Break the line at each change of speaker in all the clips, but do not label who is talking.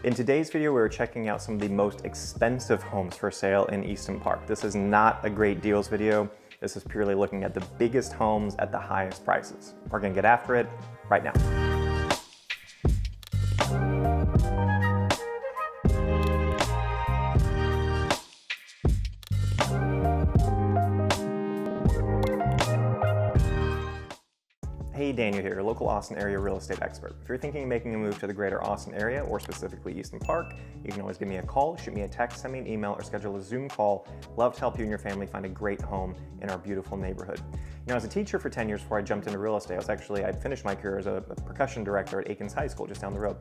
In today's video, we're checking out some of the most expensive homes for sale in Easton Park. This is not a great deals video. This is purely looking at the biggest homes at the highest prices. We're gonna get after it right now. Hey, Daniel here, your local Austin area real estate expert. If you're thinking of making a move to the greater Austin area, or specifically Easton Park, you can always give me a call, shoot me a text, send me an email, or schedule a Zoom call. Love to help you and your family find a great home in our beautiful neighborhood. You know, as a teacher for 10 years before I jumped into real estate, I'd finished my career as a percussion director at Aikens High School just down the road.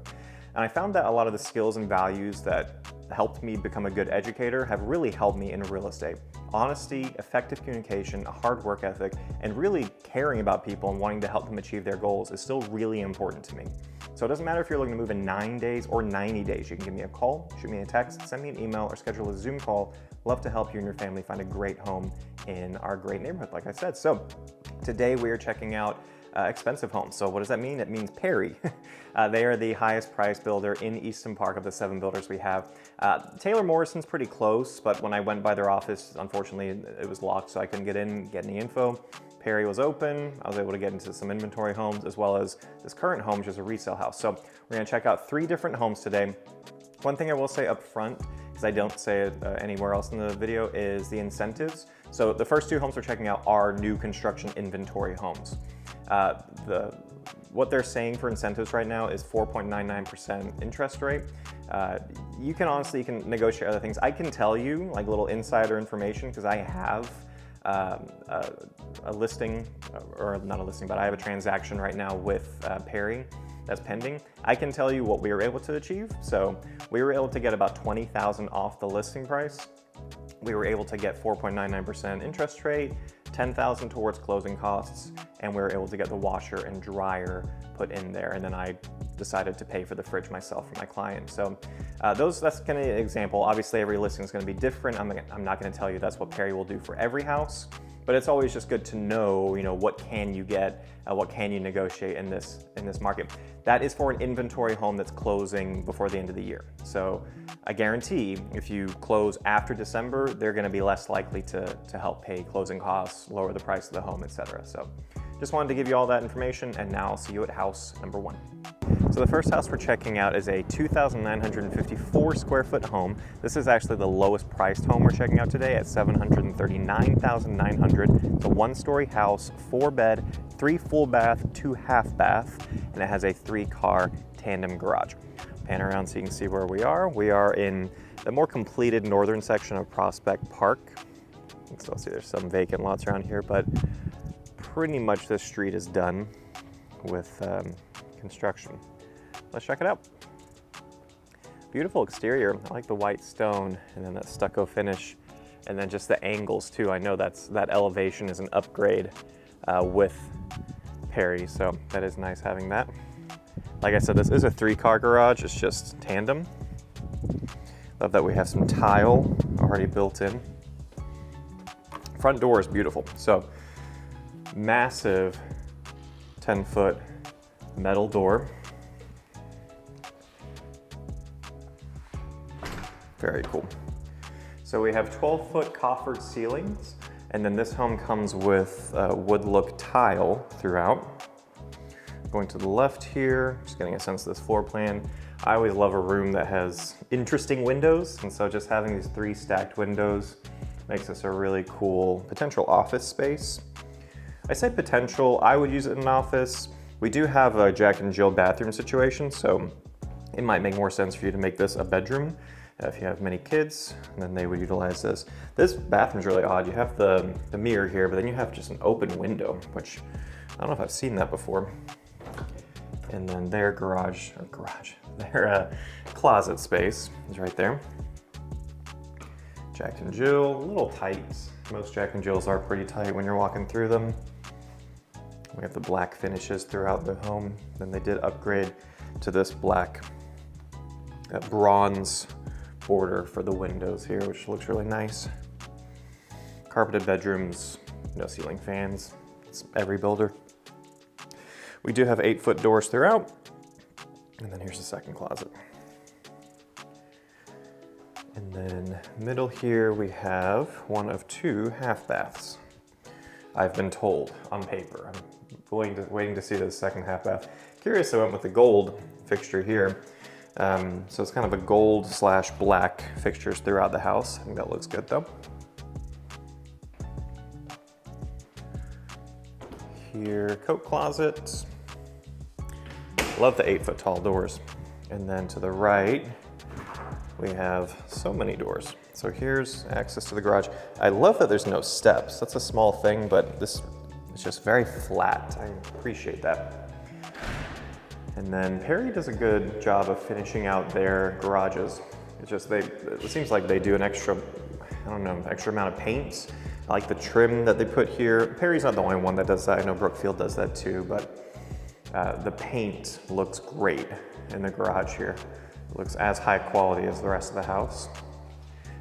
And I found that a lot of the skills and values that helped me become a good educator have really helped me in real estate. Honesty, effective communication, a hard work ethic, and really caring about people and wanting to help them achieve their goals is still really important to me. So it doesn't matter if you're looking to move in 9 days or 90 days. You can give me a call, shoot me a text, send me an email, or schedule a Zoom call. Love to help you and your family find a great home in our great neighborhood, like I said. So today we are checking out expensive homes. So what does that mean? It means Perry. They are the highest price builder in Easton Park of the 7 builders we have. Taylor Morrison's pretty close, but when I went by their office, unfortunately it was locked, so I couldn't get in, get any info. Perry was open. I was able to get into some inventory homes as well as this current home, which is a resale house. So we're gonna check out 3 different homes today. One thing I will say up front, because I don't say it anywhere else in the video, is the incentives. So the first 2 homes we're checking out are new construction inventory homes. What they're saying for incentives right now is 4.99% interest rate. You can negotiate other things. I can tell you like little insider information because I have a listing, or not a listing, but I have a transaction right now with Perry that's pending. I can tell you what we were able to achieve. So we were able to get about $20,000 off the listing price. We were able to get 4.99% interest rate, $10,000 towards closing costs, and we were able to get the washer and dryer put in there. And then I decided to pay for the fridge myself for my client. So that's kind of an example. Obviously, every listing is going to be different. I'm not going to tell you that's what Perry will do for every house, but it's always just good to know, what can you get, what can you negotiate in this market. That is for an inventory home that's closing before the end of the year. So I guarantee if you close after December, they're going to be less likely to help pay closing costs, lower the price of the home, etc. So just wanted to give you all that information, and now I'll see you at house number 1. So the first house we're checking out is a 2,954 square foot home. This is actually the lowest priced home we're checking out today at $739,900. It's a 1-story house, 4-bed, 3 full bath, 2 half bath, and it has a 3-car tandem garage. Pan around so you can see where we are. We are in the more completed northern section of Prospect Park. You can still see there's some vacant lots around here, but pretty much this street is done with construction. Let's check it out. Beautiful exterior. I like the white stone and then that stucco finish, and then just the angles too. I know that elevation is an upgrade with Perry, so that is nice having that. Like I said, this is a 3-car garage. It's just tandem. Love that we have some tile already built in. Front door is beautiful. So massive 10-foot metal door. Very cool. So we have 12-foot coffered ceilings, and then this home comes with wood look tile throughout. Going to the left here, just getting a sense of this floor plan. I always love a room that has interesting windows, and so just having these 3 stacked windows makes this a really cool potential office space. I say potential, I would use it in an office. We do have a Jack and Jill bathroom situation, so it might make more sense for you to make this a bedroom. If you have many kids, then they would utilize this. This bathroom's really odd. You have the mirror here, but then you have just an open window, which I don't know if I've seen that before. And then their their closet space is right there. Jack and Jill, a little tight. Most Jack and Jills are pretty tight when you're walking through them. We have the black finishes throughout the home. Then they did upgrade to this black bronze border for the windows here, which looks really nice. Carpeted bedrooms, no ceiling fans. It's every builder. We do have 8-foot doors throughout. And then here's the second closet. And then middle here we have one of 2 half baths. I've been told on paper. I'm waiting to see the second half bath. Curious, I went with the gold fixture here. So it's kind of a gold / black fixtures throughout the house. I think that looks good though. Here, coat closets. Love the 8-foot tall doors. And then to the right, we have so many doors. So here's access to the garage. I love that there's no steps. That's a small thing, but this is just very flat. I appreciate that. And then Perry does a good job of finishing out their garages. It's just, it seems like they do an extra, I don't know, extra amount of paint. I like the trim that they put here. Perry's not the only one that does that. I know Brookfield does that too, but the paint looks great in the garage here. It looks as high quality as the rest of the house.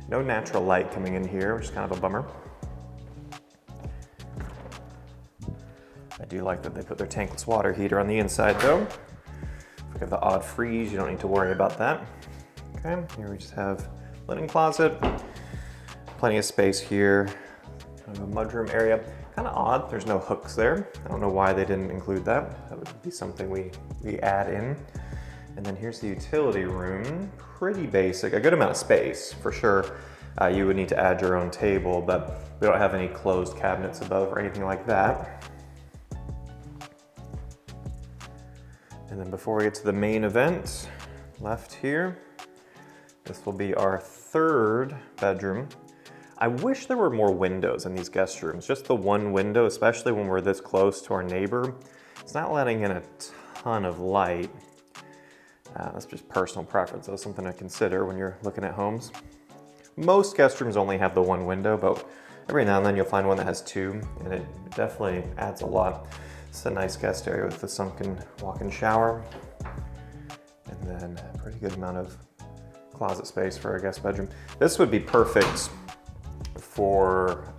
No natural light coming in here, which is kind of a bummer. I do like that they put their tankless water heater on the inside though. If we have the odd freeze, you don't need to worry about that. Okay, here we just have linen closet. Plenty of space here. Kind of a mudroom area. Kind of odd, there's no hooks there. I don't know why they didn't include that. That would be something we add in. And then here's the utility room. Pretty basic, a good amount of space for sure. You would need to add your own table, but we don't have any closed cabinets above or anything like that. And then before we get to the main event, left here, this will be our 3rd bedroom. I wish there were more windows in these guest rooms. Just the one window, especially when we're this close to our neighbor. It's not letting in a ton of light. That's just personal preference. That's something to consider when you're looking at homes. Most guest rooms only have the one window, but every now and then you'll find one that has 2, and it definitely adds a lot. It's a nice guest area with the sunken walk-in shower. And then a pretty good amount of closet space for a guest bedroom. This would be perfect for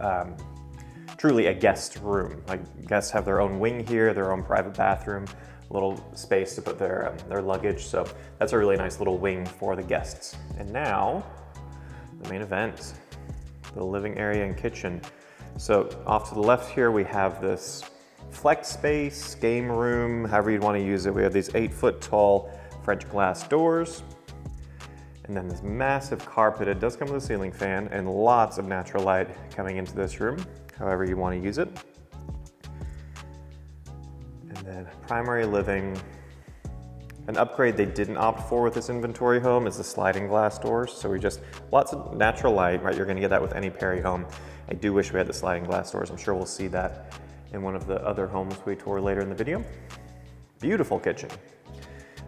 truly a guest room. Like, guests have their own wing here, their own private bathroom, a little space to put their luggage. So that's a really nice little wing for the guests. And now, the main event, the living area and kitchen. So off to the left here, we have this flex space, game room, however you'd want to use it. We have these 8-foot tall French glass doors. And then this massive carpet. It does come with a ceiling fan and lots of natural light coming into this room, however you want to use it. And then primary living. An upgrade they didn't opt for with this inventory home is the sliding glass doors. So lots of natural light, right? You're gonna get that with any Perry home. I do wish we had the sliding glass doors. I'm sure we'll see that in one of the other homes we tour later in the video. Beautiful kitchen.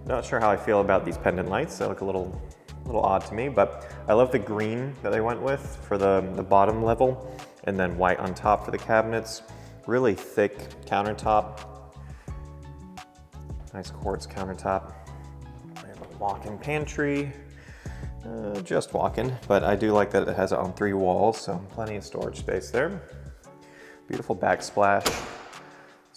Not sure how I feel about these pendant lights. They look a little odd to me, but I love the green that they went with for the bottom level, and then white on top for the cabinets. Really thick countertop. Nice quartz countertop. We have a walk-in pantry. Just walk-in, but I do like that it has it on 3 walls, so plenty of storage space there. Beautiful backsplash.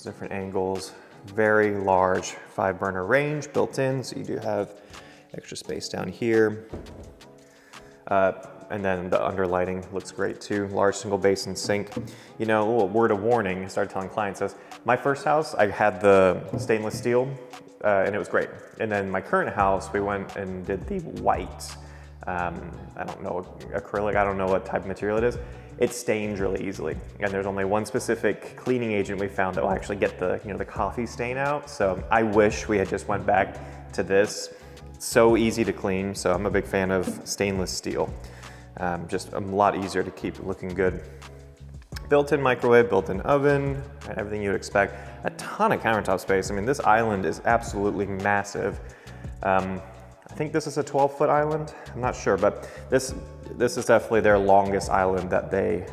Different angles. Very large 5-burner range built in, so you do have extra space down here. And then the under lighting looks great too. Large single basin sink. You know, a little word of warning, I started telling clients this. My first house, I had the stainless steel and it was great. And then my current house, we went and did the white, I don't know, acrylic, I don't know what type of material it is. It stains really easily. And there's only one specific cleaning agent we found that will actually get the coffee stain out. So I wish we had just went back to this. So easy to clean, so I'm a big fan of stainless steel. Just a lot easier to keep looking good. Built-in microwave, built-in oven, everything you would expect. A ton of countertop space. I mean, this island is absolutely massive. I think this is a 12-foot island. I'm not sure, but this is definitely their longest island that they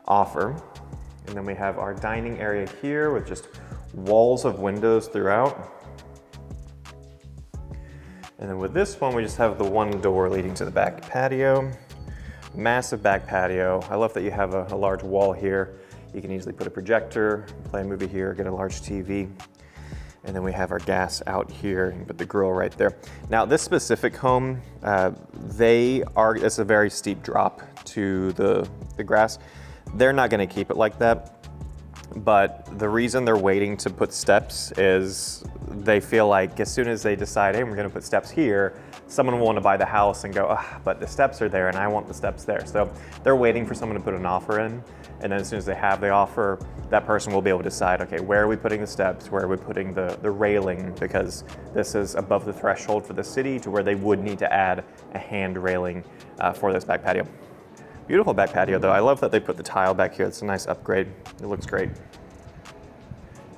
offer. And then we have our dining area here with just walls of windows throughout. And then with this one, we just have the one door leading to the back patio. Massive back patio. I love that you have a large wall here. You can easily put a projector, play a movie here, get a large TV. And then we have our gas out here, and put the grill right there. Now this specific home, it's a very steep drop to the grass. They're not gonna keep it like that, but the reason they're waiting to put steps is they feel like as soon as they decide, hey, we're gonna put steps here, someone will wanna buy the house and go, but the steps are there and I want the steps there. So they're waiting for someone to put an offer in, and then as soon as they have the offer, that person will be able to decide, okay, where are we putting the steps, where are we putting the railing, because this is above the threshold for the city to where they would need to add a hand railing for this back patio. Beautiful back patio though. I love that they put the tile back here. It's a nice upgrade. It looks great.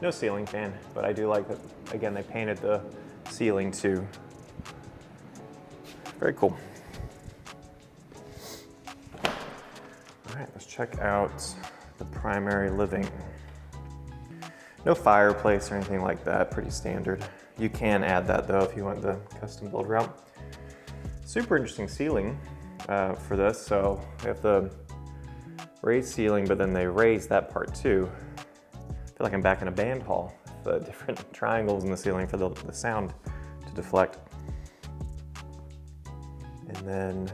No ceiling fan, but I do like that, again, they painted the ceiling too. Very cool. All right, let's check out the primary living. No fireplace or anything like that, pretty standard. You can add that though if you want the custom build route. Super interesting ceiling for this. So we have the raised ceiling, but then they raise that part too. I feel like I'm back in a band hall. The different triangles in the ceiling for the sound to deflect. And then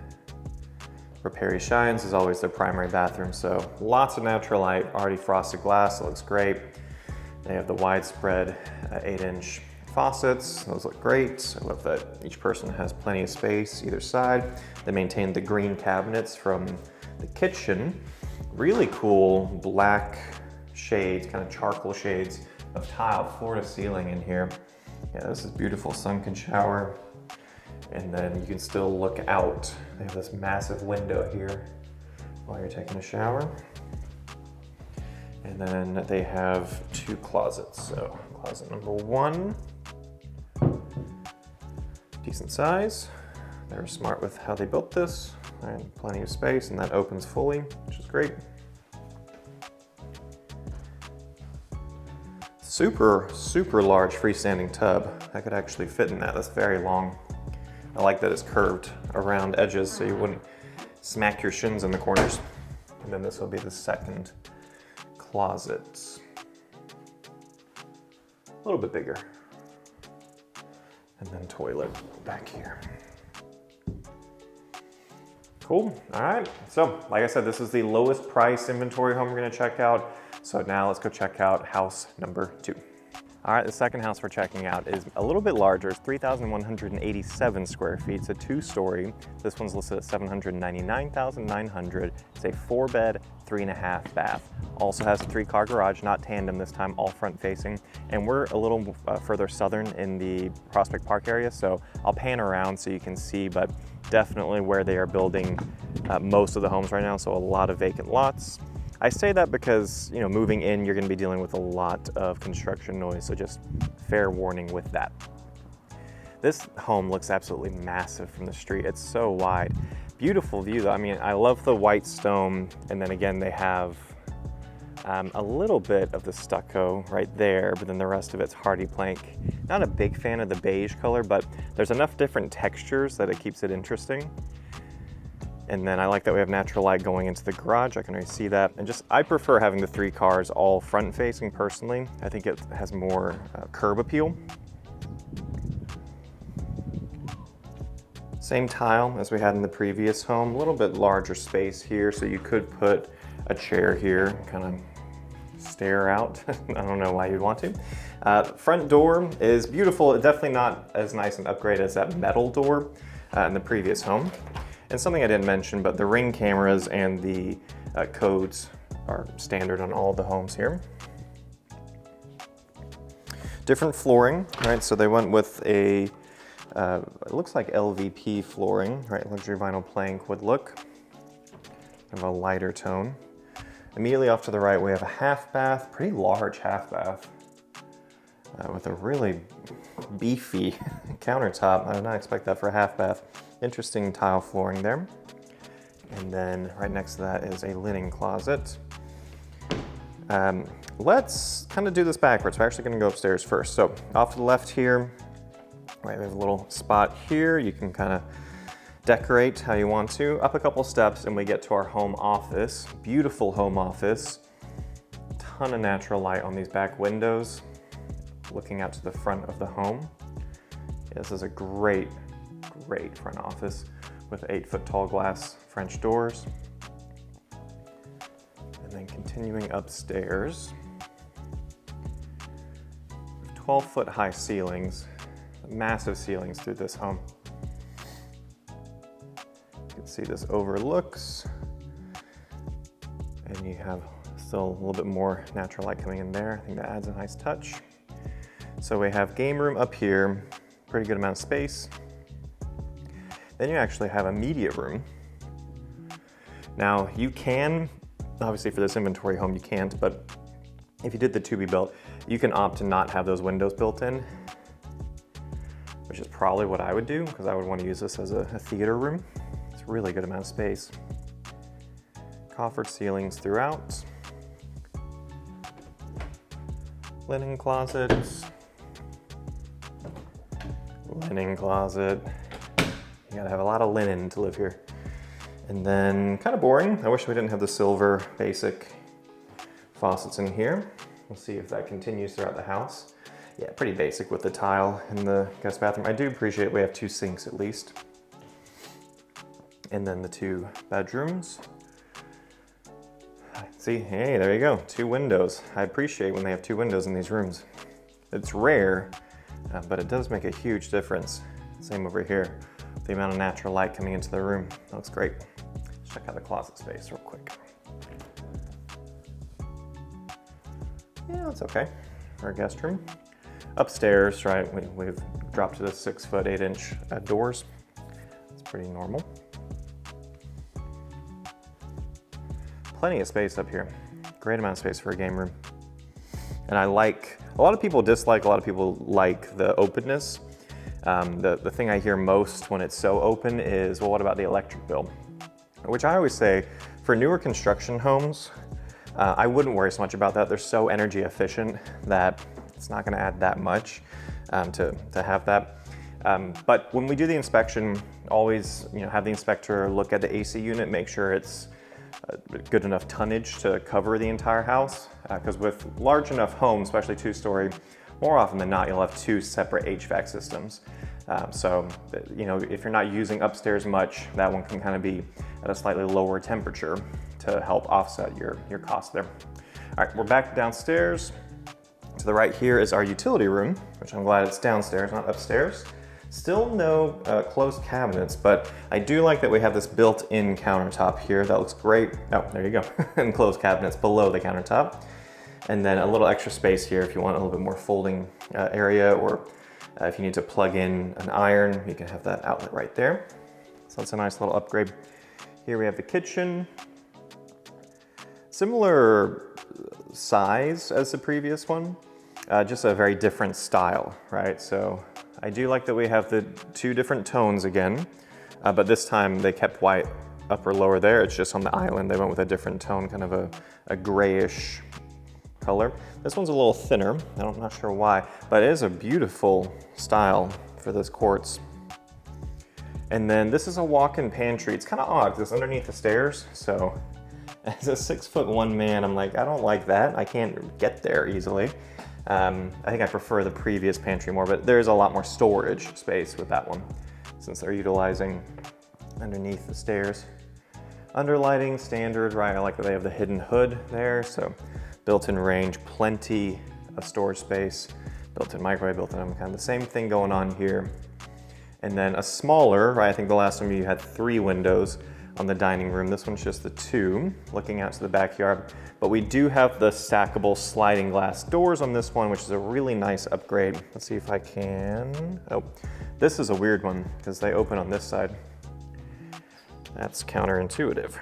where Perry shines is always their primary bathroom. So lots of natural light, already frosted glass, it looks great. They have the widespread 8-inch faucets, those look great. I love that each person has plenty of space either side. They maintained the green cabinets from the kitchen. Really cool black shades, kind of charcoal shades of tile floor to ceiling in here. Yeah, this is beautiful sunken shower. And then you can still look out. They have this massive window here while you're taking a shower. And then they have 2 closets. So closet number 1, decent size. They were smart with how they built this. And plenty of space, and that opens fully, which is great. Super, super large freestanding tub. I could actually fit in that. That's very long. I like that it's curved around edges so you wouldn't smack your shins in the corners. And then this will be the second closet. A little bit bigger. And then toilet back here. Cool, all right. So like I said, this is the lowest price inventory home we're gonna check out. So now let's go check out house number 2. All right, the second house we're checking out is a little bit larger. It's 3,187 square feet. It's a 2-story. This one's listed at $799,900. It's a 4-bed, 3.5 bath. Also has a 3-car garage, not tandem this time, all front facing. And we're a little further southern in the Prospect Park area, so I'll pan around so you can see, but definitely where they are building most of the homes right now, so a lot of vacant lots. I say that because, you know, moving in, you're gonna be dealing with a lot of construction noise, so just fair warning with that. This home looks absolutely massive from the street. It's so wide. Beautiful view though. I mean, I love the white stone, and then again, they have a little bit of the stucco right there, but then the rest of it's hardy plank. Not a big fan of the beige color, but there's enough different textures that it keeps it interesting. And then I like that we have natural light going into the garage. I can already see that. And just, I prefer having the 3 cars all front facing personally. I think it has more curb appeal. Same tile as we had in the previous home, a little bit larger space here. So you could put a chair here, kind of stare out. I don't know why you'd want to. Front door is beautiful. Definitely not as nice an upgrade as that metal door in the previous home. And something I didn't mention, but the Ring cameras and the codes are standard on all the homes here. Different flooring, right? So they went with a, it looks like LVP flooring, right? Luxury vinyl plank would look. Kind of a lighter tone. Immediately off to the right, we have a half bath, pretty large half bath with a really beefy countertop. I did not expect that for a half bath. Interesting tile flooring there. And then right next to that is a linen closet. Let's kind of do this backwards. We're actually gonna go upstairs first. So off to the left here, right, we have a little spot here. You can kind of decorate how you want to. Up a couple steps and we get to our home office. Beautiful home office. Ton of natural light on these back windows. looking out to the front of the home. Yeah, this is a great front office with 8-foot tall glass French doors. And then continuing upstairs, 12-foot high ceilings, massive ceilings through this home. You can see this overlooks, and you have still a little bit more natural light coming in there. I think that adds a nice touch. So we have game room up here, pretty good amount of space. Then you actually have a media room. Now you can, obviously for this inventory home you can't, but if you did the to-be-built, you can opt to not have those windows built in, which is probably what I would do, because I would want to use this as a theater room. It's a really good amount of space. Coffered ceilings throughout. Linen closet. Linen closet. You gotta have a lot of linen to live here. And then, kind of boring, I wish we didn't have the silver basic faucets in here. We'll see if that continues throughout the house. Yeah, pretty basic with the tile in the guest bathroom. I do appreciate we have 2 sinks at least. And then the 2 bedrooms. See, hey, there you go, 2 windows. I appreciate when they have 2 windows in these rooms. It's rare, but it does make a huge difference. Same over here. The amount of natural light coming into the room. That looks great. Let's check out the closet space real quick. Yeah, that's okay. Our guest room. Upstairs, right, we've dropped to the 6-foot 8-inch doors. It's pretty normal. Plenty of space up here. Great amount of space for a game room. And I like, a lot of people dislike, a lot of people like the openness. The thing I hear most when it's so open is, well, what about the electric bill? Which I always say, for newer construction homes, I wouldn't worry so much about that. They're so energy efficient that it's not gonna add that much to have that. But when we do the inspection, always have the inspector look at the AC unit, make sure it's good enough tonnage to cover the entire house. Because with large enough homes, especially 2-story, more often than not, you'll have 2 separate HVAC systems. So, if you're not using upstairs much, that one can kind of be at a slightly lower temperature to help offset your cost there. All right, we're back downstairs. To the right here is our utility room, which I'm glad it's downstairs, not upstairs. Still no closed cabinets, but I do like that we have this built-in countertop here. That looks great. Oh, there you go. And closed cabinets below the countertop. And then a little extra space here if you want a little bit more folding area, or if you need to plug in an iron, you can have that outlet right there. So that's a nice little upgrade. Here we have the kitchen. Similar size as the previous one, just a very different style, right? So I do like that we have the 2 different tones again, but this time they kept white upper lower there. It's just on the island they went with a different tone, kind of a grayish color. This one's a little thinner, I'm not sure why, but it is a beautiful style for this quartz. And then this is a walk-in pantry. It's kind of odd because it's underneath the stairs, so as a 6'1" man, I'm like, I don't like that. I can't get there easily. I think I prefer the previous pantry more, but there's a lot more storage space with that one since they're utilizing underneath the stairs. Underlighting, standard, right? I like that they have the hidden hood there, so built-in range, plenty of storage space, built-in microwave, built-in oven, kind of the same thing going on here. And then a smaller, right? I think the last time you had 3 windows on the dining room. This one's just the 2, looking out to the backyard. But we do have the stackable sliding glass doors on this one, which is a really nice upgrade. Let's see if I can. Oh, this is a weird one because they open on this side. That's counterintuitive.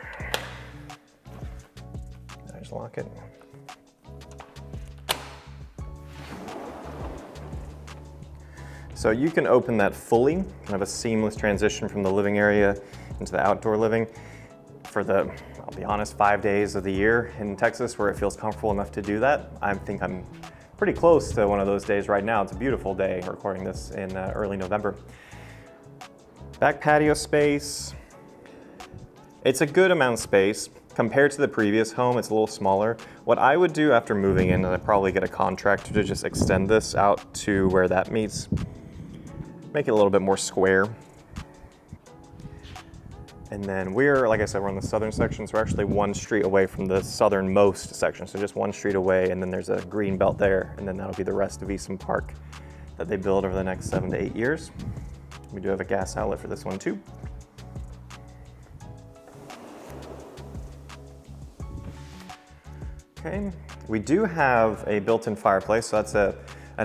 I just lock it. So you can open that fully, kind of a seamless transition from the living area into the outdoor living for the, I'll be honest, 5 days of the year in Texas where it feels comfortable enough to do that. I think I'm pretty close to one of those days right now. It's a beautiful day, recording this in early November. Back patio space. It's a good amount of space Compared to the previous home, it's a little smaller. What I would do after moving in, and I'd probably get a contractor to just extend this out to where that meets, make it a little bit more square. And then we're, like I said, we're on the southern section, so we're actually one street away from the southernmost section, so just one street away, and then there's a green belt there, and then that'll be the rest of Easton Park that they build over the next 7 to 8 years. We do have a gas outlet for this one too. Okay, we do have a built-in fireplace, so that's a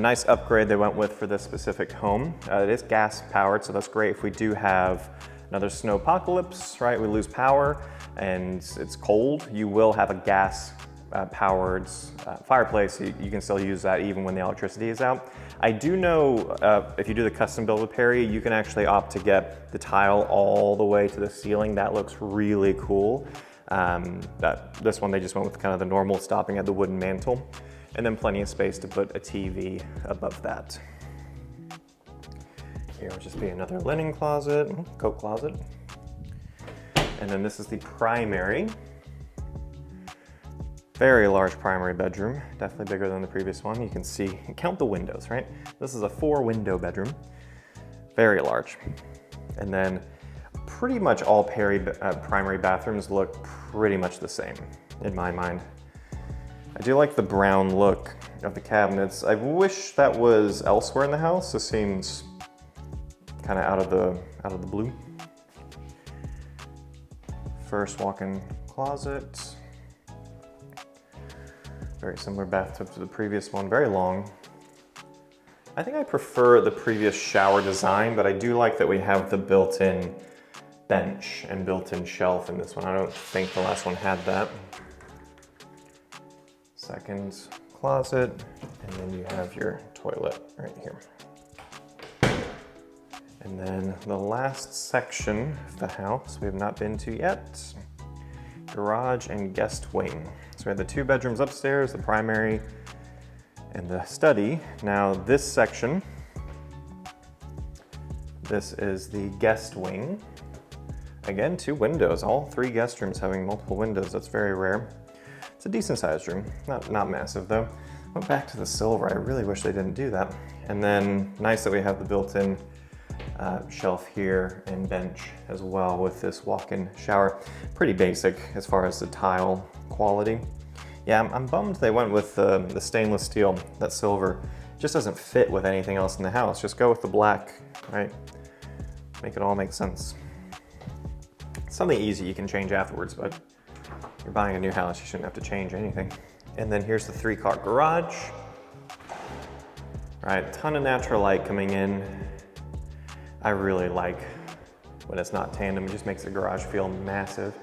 nice upgrade they went with for this specific home. It is gas powered, so that's great if we do have another snow apocalypse, right? We lose power and it's cold. You will have a gas powered fireplace. You can still use that even when the electricity is out. I do know if you do the custom build with Perry, you can actually opt to get the tile all the way to the ceiling. That looks really cool. This one, they just went with kind of the normal, stopping at the wooden mantle, and then plenty of space to put a TV above that. Here will just be another linen closet, coat closet. And then this is the primary. Very large primary bedroom, definitely bigger than the previous one. You can see, count the windows, right? This is a 4-window bedroom, very large. And then pretty much all Perry primary bathrooms look pretty much the same in my mind. I do like the brown look of the cabinets. I wish that was elsewhere in the house. This seems kind of out of the blue. First walk-in closet. Very similar bathtub to the previous one, very long. I think I prefer the previous shower design, but I do like that we have the built-in bench and built-in shelf in this one. I don't think the last one had that. Second closet, and then you have your toilet right here. And then the last section of the house we have not been to yet, garage and guest wing. So we have the 2 bedrooms upstairs, the primary and the study. Now this section, this is the guest wing. Again, 2 windows, all 3 guest rooms having multiple windows. That's very rare. It's a decent sized room, not massive though. Went back to the silver, I really wish they didn't do that. And then nice that we have the built-in shelf here and bench as well with this walk-in shower. Pretty basic as far as the tile quality. Yeah, I'm bummed they went with the stainless steel. That silver just doesn't fit with anything else in the house. Just go with the black, right? Make it all make sense. Something easy you can change afterwards, but you're buying a new house, you shouldn't have to change anything. And then here's the 3-car garage. All right, ton of natural light coming in. I really like when it's not tandem, it just makes the garage feel massive.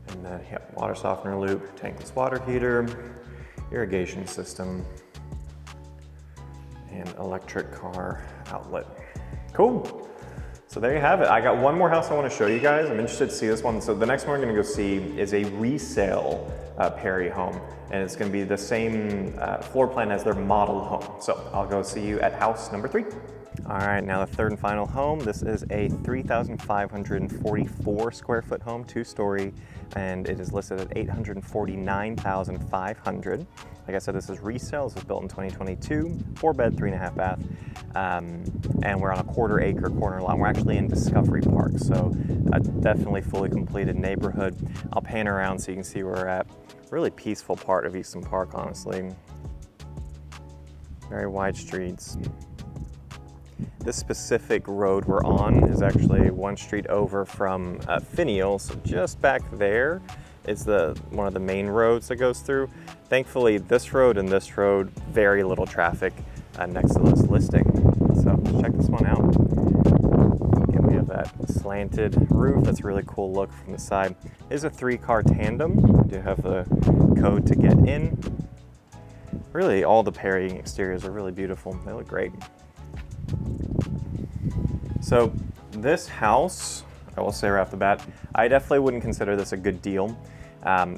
And then, yep, water softener loop, tankless water heater, irrigation system, and electric car outlet. Cool. So there you have it. I got one more house I want to show you guys. I'm interested to see this one. So the next one we're going to go see is a resale Perry home, and it's going to be the same floor plan as their model home. So I'll go see you at house number 3. All right, now the third and final home. This is a 3,544 square foot home, 2-story, and it is listed at $849,500. Like I said, this is resale. This was built in 2022, 4-bed, 3.5 bath, and we're on a 1/4 acre corner lot. We're actually in Discovery Park, so a definitely fully completed neighborhood. I'll pan around so you can see where we're at. Really peaceful part of Easton Park, honestly. Very wide streets. This specific road we're on is actually 1 street over from Finial, so just back there is one of the main roads that goes through. Thankfully, this road and this road, very little traffic next to this listing. So check this one out. Again, we have that slanted roof. That's a really cool look from the side. It is a 3-car tandem. We do have the code to get in. Really, all the Perry exteriors are really beautiful. They look great. So this house, I will say right off the bat, I definitely wouldn't consider this a good deal.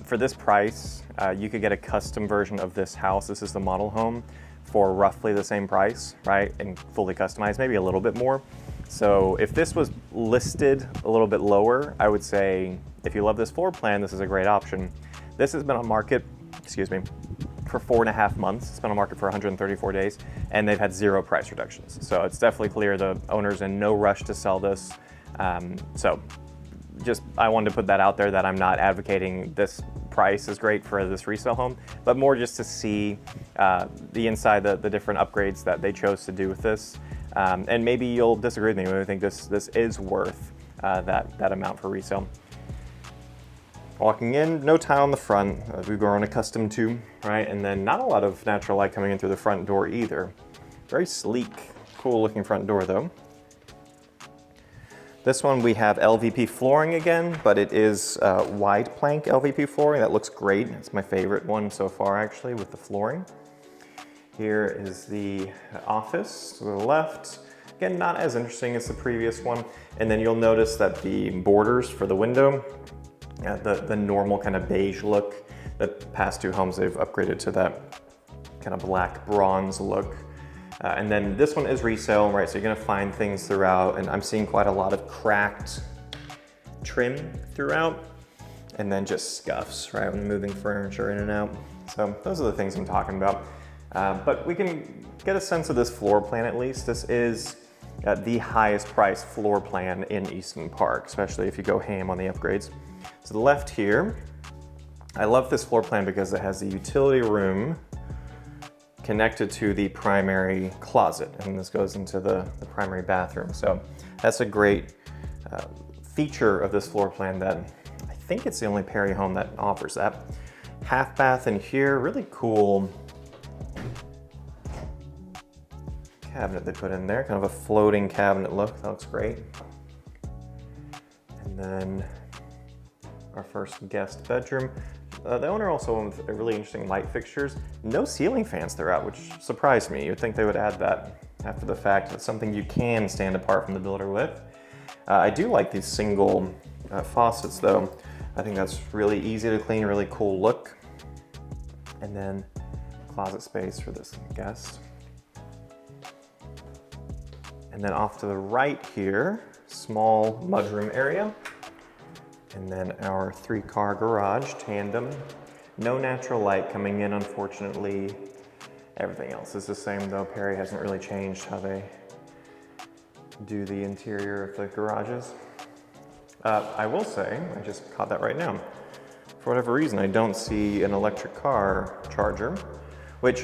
For this price, you could get a custom version of this house. This is the model home for roughly the same price, right? And fully customized, maybe a little bit more. So if this was listed a little bit lower, I would say if you love this floor plan, this is a great option. This has been on market, excuse me, for 4.5 months. It's been on market for 134 days, and they've had 0 price reductions. So it's definitely clear the owner's in no rush to sell this. I wanted to put that out there, that I'm not advocating this price is great for this resale home, but more just to see the inside, the different upgrades that they chose to do with this. And maybe you'll disagree with me, maybe think this is worth that amount for resale. Walking in, no tile on the front, as we've grown accustomed to, right? And then not a lot of natural light coming in through the front door either. Very sleek, cool looking front door though. This one we have LVP flooring again, but it is wide plank LVP flooring. That looks great. It's my favorite one so far actually with the flooring. Here is the office to the left. Again, not as interesting as the previous one. And then you'll notice that the borders for the window, the normal kind of beige look. The past 2 homes, they've upgraded to that kind of black bronze look. And then this one is resale, right? So you're gonna find things throughout, and I'm seeing quite a lot of cracked trim throughout, and then just scuffs, right? When moving furniture in and out. So those are the things I'm talking about. But we can get a sense of this floor plan at least. This is the highest priced floor plan in Easton Park, especially if you go ham on the upgrades. To the left here, I love this floor plan because it has the utility room connected to the primary closet, and this goes into the primary bathroom. So that's a great feature of this floor plan that I think it's the only Perry home that offers that. Half bath in here, really cool cabinet they put in there, kind of a floating cabinet look. That looks great. And then our first guest bedroom. The owner also went with really interesting light fixtures. No ceiling fans throughout, which surprised me. You'd think they would add that after the fact. It's something you can stand apart from the builder with. I do like these single faucets though. I think that's really easy to clean, really cool look. And then closet space for this guest. And then off to the right here, small mudroom area. And then our 3-car garage, tandem. No natural light coming in, unfortunately. Everything else is the same though. Perry hasn't really changed how they do the interior of the garages. I will say, I just caught that right now. For whatever reason, I don't see an electric car charger, which,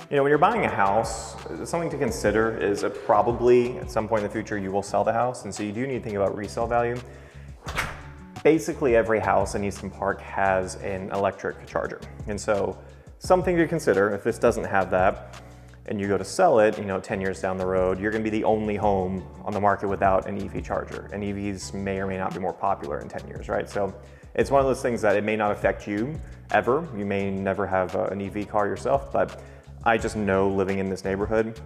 you know, when you're buying a house, something to consider is that probably at some point in the future you will sell the house, and so you do need to think about resale value. Basically every house in Easton Park has an electric charger. And so something to consider, if this doesn't have that and you go to sell it, you know, 10 years down the road, you're gonna be the only home on the market without an EV charger. And EVs may or may not be more popular in 10 years, right? So it's one of those things that it may not affect you ever. You may never have an EV car yourself, but I just know living in this neighborhood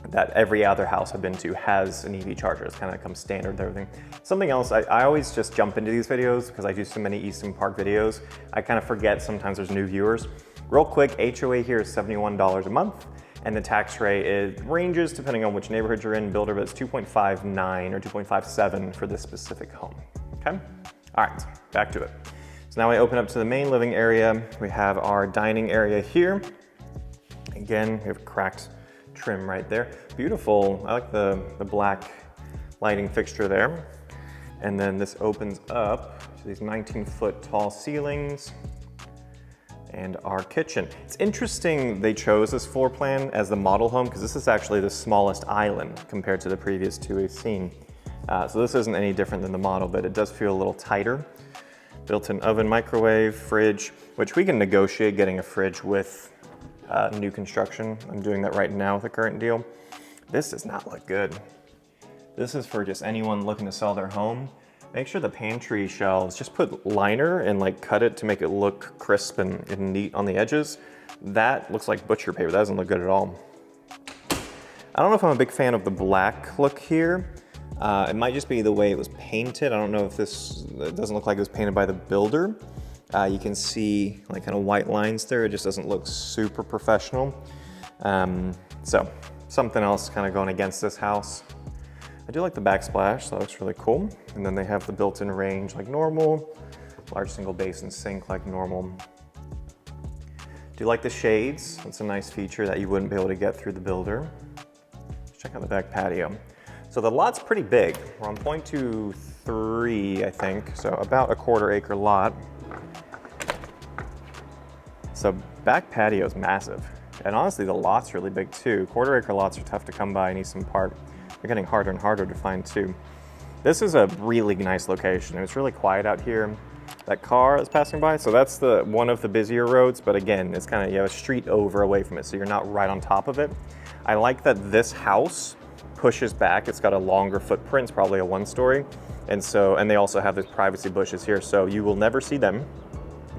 that every other house I've been to has an EV charger. It's kind of come standard with everything. Something else, I always just jump into these videos because I do so many Easton Park videos. I kind of forget sometimes there's new viewers. Real quick, HOA here is $71 a month, and the tax rate ranges depending on which neighborhood you're in, builder, but it's 2.59 or 2.57 for this specific home, okay? All right, back to it. So now we open up to the main living area. We have our dining area here. Again, we have cracked trim right there. Beautiful. I like the black lighting fixture there. And then this opens up to these 19-foot tall ceilings and our kitchen. It's interesting they chose this floor plan as the model home because this is actually the smallest island compared to the previous 2 we've seen. So this isn't any different than the model, but it does feel a little tighter. Built-in oven, microwave, fridge, which we can negotiate getting a fridge with new construction. I'm doing that right now with the current deal. This does not look good. This is for just anyone looking to sell their home. Make sure the pantry shelves, just put liner and like cut it to make it look crisp and neat on the edges. That looks like butcher paper. That doesn't look good at all. I don't know if I'm a big fan of the black look here. It might just be the way it was painted. I don't know if it doesn't look like it was painted by the builder. You can see like kind of white lines there. It just doesn't look super professional. So something else kind of going against this house. I do like the backsplash, so that looks really cool. And then they have the built-in range like normal, large single basin sink like normal. Do like the shades. It's a nice feature that you wouldn't be able to get through the builder. Let's check out the back patio. So the lot's pretty big. We're on 0.23, I think, so about a 1/4 acre lot. So back patio is massive. And honestly, the lot's really big too. 1/4 acre lots are tough to come by in Easton Park. They're getting harder and harder to find too. This is a really nice location. It's really quiet out here. That car is passing by, so that's one of the busier roads, but again, it's kind of, you have a street over away from it, so you're not right on top of it. I like that this house pushes back. It's got a longer footprint, it's probably a 1-story. And they also have these privacy bushes here, so you will never see them.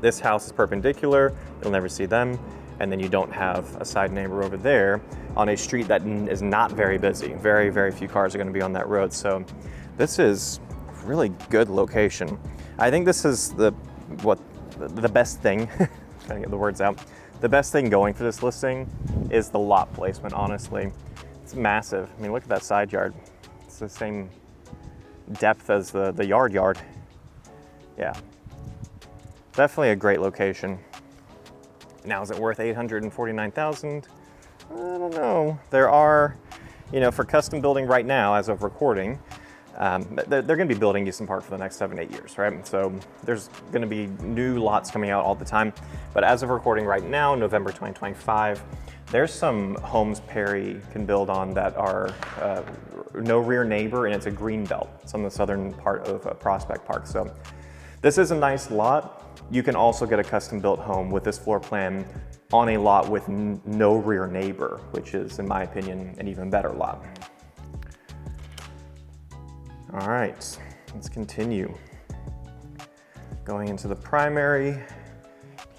This house is perpendicular, you'll never see them. And then you don't have a side neighbor over there on a street that is not very busy. Very, very few cars are gonna be on that road. So this is really good location. I think this is the best thing, trying to get the words out. The best thing going for this listing is the lot placement, honestly. It's massive. I mean, look at that side yard. It's the same depth as the yard. Yeah, definitely a great location. Now, is it worth $849,000? I don't know. There are, for custom building right now, as of recording, they're going to be building Easton Park for the next 7-8 years, right? So there's going to be new lots coming out all the time. But as of recording right now, November 2025, there's some homes Perry can build on that are no rear neighbor, and it's a green belt. It's on the southern part of Prospect Park. So this is a nice lot. You can also get a custom built home with this floor plan on a lot with no rear neighbor, which is, in my opinion, an even better lot. All right, let's continue. Going into the primary,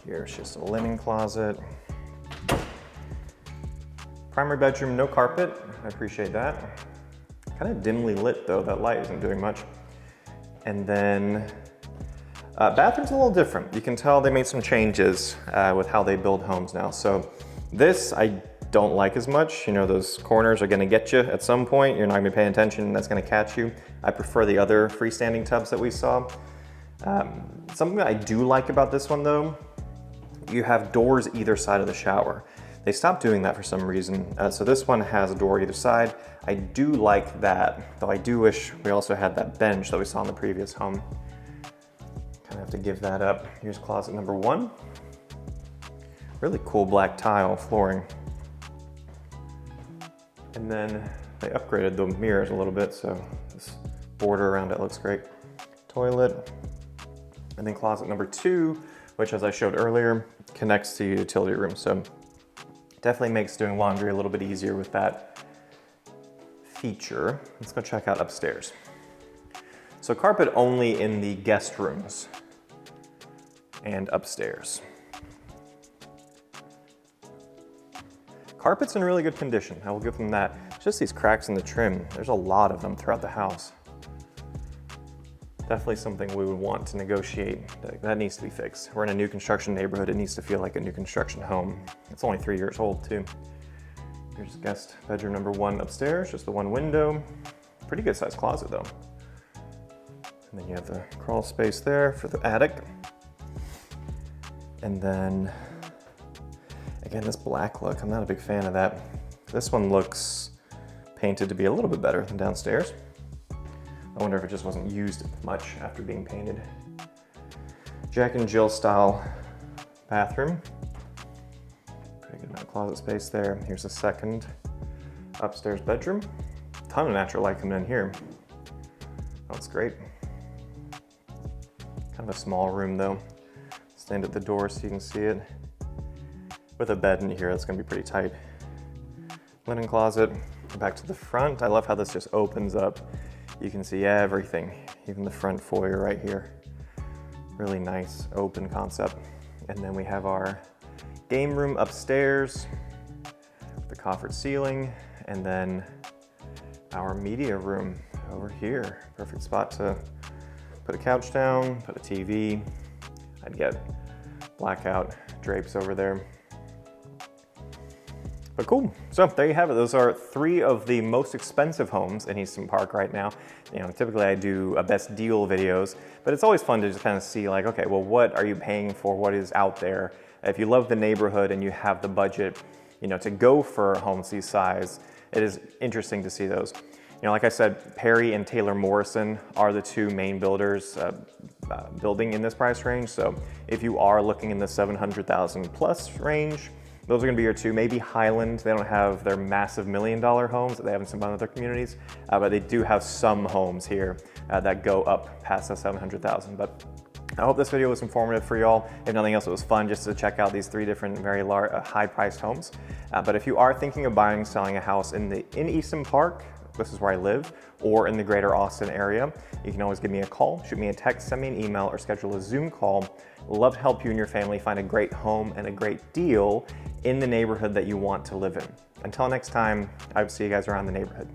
here's just a linen closet. Primary bedroom, no carpet, I appreciate that. Kind of dimly lit though, that light isn't doing much. And then bathroom's a little different. You can tell they made some changes with how they build homes now. So this I don't like as much. Those corners are gonna get you at some point. You're not gonna be paying attention, and that's gonna catch you. I prefer the other freestanding tubs that we saw. Something that I do like about this one though, you have doors either side of the shower. They stopped doing that for some reason. So this one has a door either side. I do like that, though I do wish we also had that bench that we saw in the previous home. Kind of have to give that up. Here's closet number 1. Really cool black tile flooring. And then they upgraded the mirrors a little bit, so this border around it looks great. Toilet. And then closet number 2, which, as I showed earlier, connects to your utility room. So definitely makes doing laundry a little bit easier with that feature. Let's go check out upstairs. So carpet only in the guest rooms and upstairs. Carpet's in really good condition, I will give them that. It's just these cracks in the trim. There's a lot of them throughout the house. Definitely something we would want to negotiate. That needs to be fixed. We're in a new construction neighborhood. It needs to feel like a new construction home. It's only 3 years old too. Here's guest bedroom number 1 upstairs, just the one window. Pretty good sized closet though. And then you have the crawl space there for the attic. And then, again, this black look, I'm not a big fan of that. This one looks painted to be a little bit better than downstairs. I wonder if it just wasn't used much after being painted. Jack and Jill style bathroom. Pretty good amount of closet space there. Here's the second upstairs bedroom. Ton of natural light coming in here. That's great. Kind of a small room though. Stand at the door so you can see it. With a bed in here, that's gonna be pretty tight. Linen closet, back to the front. I love how this just opens up. You can see everything, even the front foyer right here. Really nice open concept. And then we have our game room upstairs, the coffered ceiling, and then our media room over here. Perfect spot to put a couch down, put a TV. I'd get blackout drapes over there. But cool. So there you have it. Those are 3 of the most expensive homes in Easton Park right now. You know, typically I do a best deal videos, but it's always fun to just kind of see like, okay, well, what are you paying for? What is out there? If you love the neighborhood and you have the budget, you know, to go for homes these size, it is interesting to see those. You know, like I said, Perry and Taylor Morrison are the 2 main builders building in this price range. So if you are looking in the 700,000 plus range, those are gonna be your 2. Maybe Highland, they don't have their massive $1 million homes that they have in some other communities, but they do have some homes here that go up past the 700,000. But I hope this video was informative for y'all. If nothing else, it was fun just to check out these 3 different very large, high-priced homes. But if you are thinking of buying, selling a house in Easton Park, this is where I live, or in the greater Austin area, you can always give me a call, shoot me a text, send me an email, or schedule a Zoom call. Love to help you and your family find a great home and a great deal in the neighborhood that you want to live in. Until next time, I will see you guys around the neighborhood.